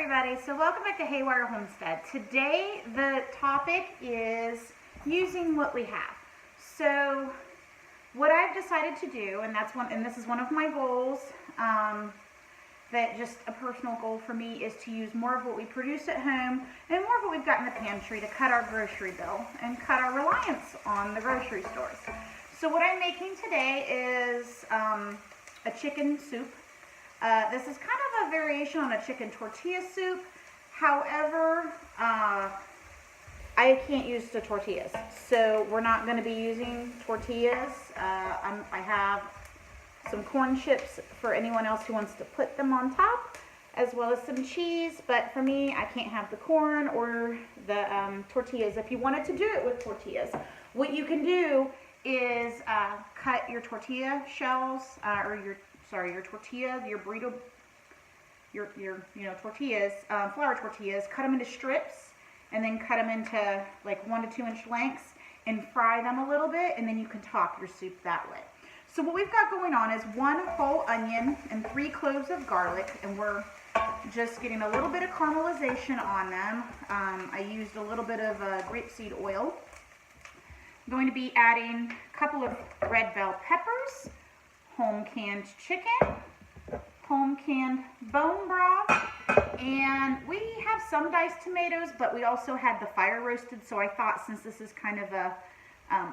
everybody, so welcome back to Haywire Homestead. Today the topic is using what we have. So what I've decided to do, and this is one of my goals, that just a personal goal for me, is to use more of what we produce at home and more of what we've got in the pantry to cut our grocery bill and cut our reliance on the grocery stores. So what I'm making today is a chicken soup. This is kind of a variation on a chicken tortilla soup. However, I can't use the tortillas, so we're not going to be using tortillas. I have some corn chips for anyone else who wants to put them on top, as well as some cheese, but for me, I can't have the corn or the tortillas. If you wanted to do it with tortillas, what you can do is cut your tortilla shells, your tortilla, your burrito, your tortillas, flour tortillas, cut them into strips, and then cut them into like 1 to 2 inch lengths and fry them a little bit, and then you can top your soup that way. So what we've got going on is 1 whole onion and 3 cloves of garlic, and we're just getting a little bit of caramelization on them. I used a little bit of grapeseed oil. I'm going to be adding a couple of red bell peppers, home canned chicken, home canned bone broth, and we have some diced tomatoes, but we also had the fire roasted, so I thought since this is kind of a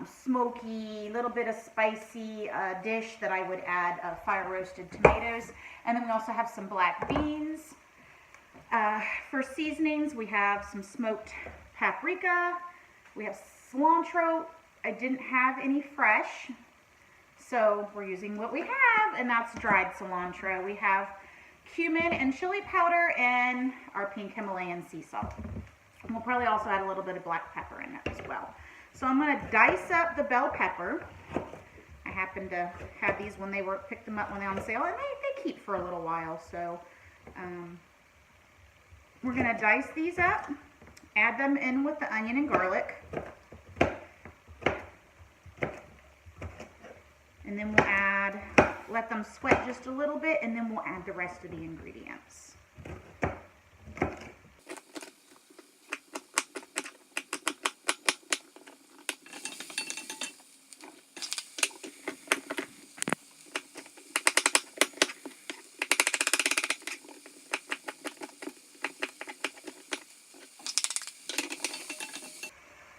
smoky, little bit of spicy dish, that I would add fire roasted tomatoes. And then we also have some black beans. For seasonings, we have some smoked paprika, we have cilantro. I didn't have any fresh, so we're using what we have, and that's dried cilantro. We have cumin and chili powder and our pink Himalayan sea salt. And we'll probably also add a little bit of black pepper in it as well. So I'm going to dice up the bell pepper. I happened to have these when picked them up when they're on sale, and they keep for a little while. So we're going to dice these up, add them in with the onion and garlic. And then we'll let them sweat just a little bit, and then we'll add the rest of the ingredients.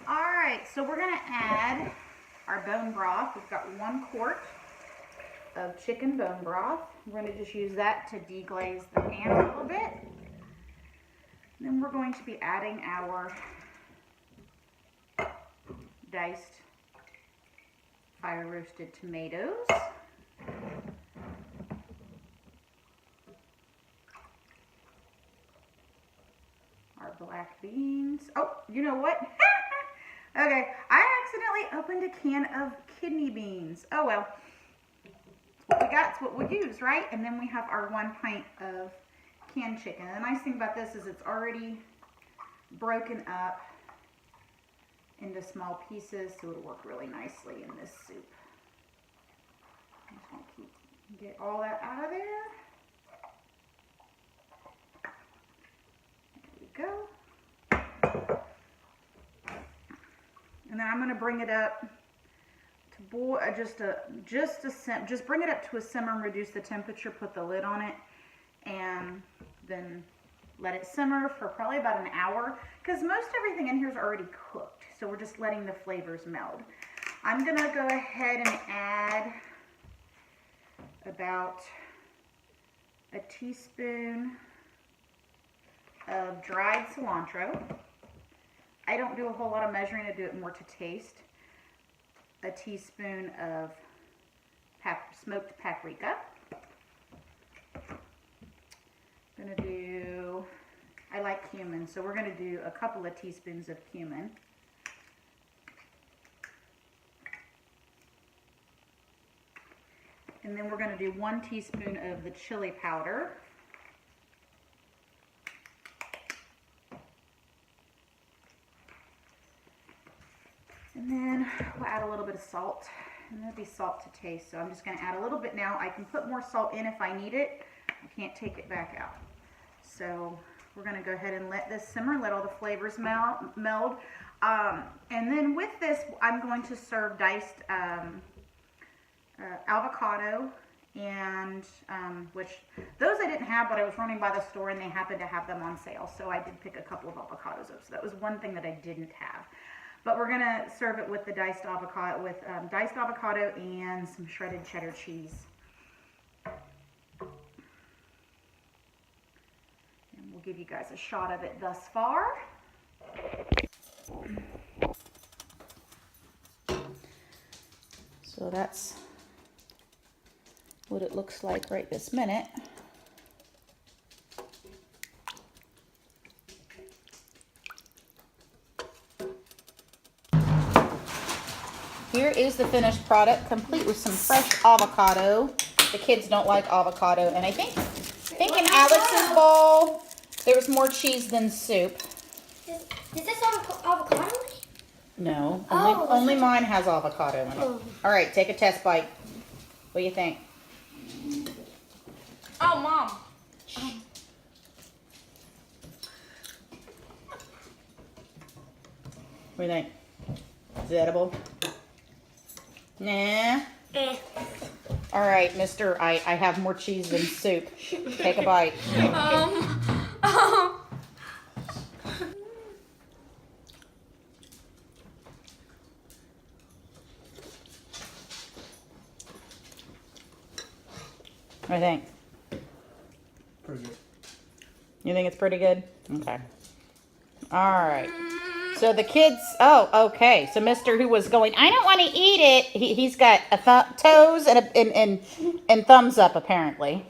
All right, so we're going to add our bone broth. We've got 1 quart of chicken bone broth. We're going to just use that to deglaze the pan a little bit. And then we're going to be adding our diced fire roasted tomatoes. Our black beans. Oh, you know what? Okay, I accidentally opened a can of kidney beans. Oh well, it's what we got, it's what we use, right? And then we have our 1 pint of canned chicken. And the nice thing about this is it's already broken up into small pieces, so it'll work really nicely in this soup. I just want to get all that out of there. There we go. And then I'm going to bring it up to boil, just bring it up to a simmer and reduce the temperature, put the lid on it, and then let it simmer for probably about an hour, because most everything in here is already cooked, so we're just letting the flavors meld. I'm going to go ahead and add about a teaspoon of dried cilantro. I don't do a whole lot of measuring, I do it more to taste. A teaspoon of smoked paprika. I like cumin, so we're going to do a couple of teaspoons of cumin. And then we're going to do 1 teaspoon of the chili powder. And then we'll add a little bit of salt, and that'll be salt to taste. So I'm just going to add a little bit now. I can put more salt in if I need it. I can't take it back out. So we're going to go ahead and let this simmer, let all the flavors meld. And then with this, I'm going to serve diced avocado, and which those I didn't have, but I was running by the store and they happened to have them on sale, so I did pick a couple of avocados up. So that was one thing that I didn't have. But we're gonna serve it with the diced avocado, and some shredded cheddar cheese. And we'll give you guys a shot of it thus far. So that's what it looks like right this minute. Here is the finished product, complete with some fresh avocado. The kids don't like avocado, and I think in Alex's bowl there was more cheese than soup. Is this avocado? No, only mine has avocado in it. Oh. All right, take a test bite. What do you think? Oh, Mom. What do you think? Is it edible? Nah. All right, mister, I have more cheese than soup. Take a bite. What do you think? Pretty good. You think it's pretty good? Okay. All right. So the kids, okay. So Mr. who was going, I don't want to eat it. He's got a toes and thumbs up apparently.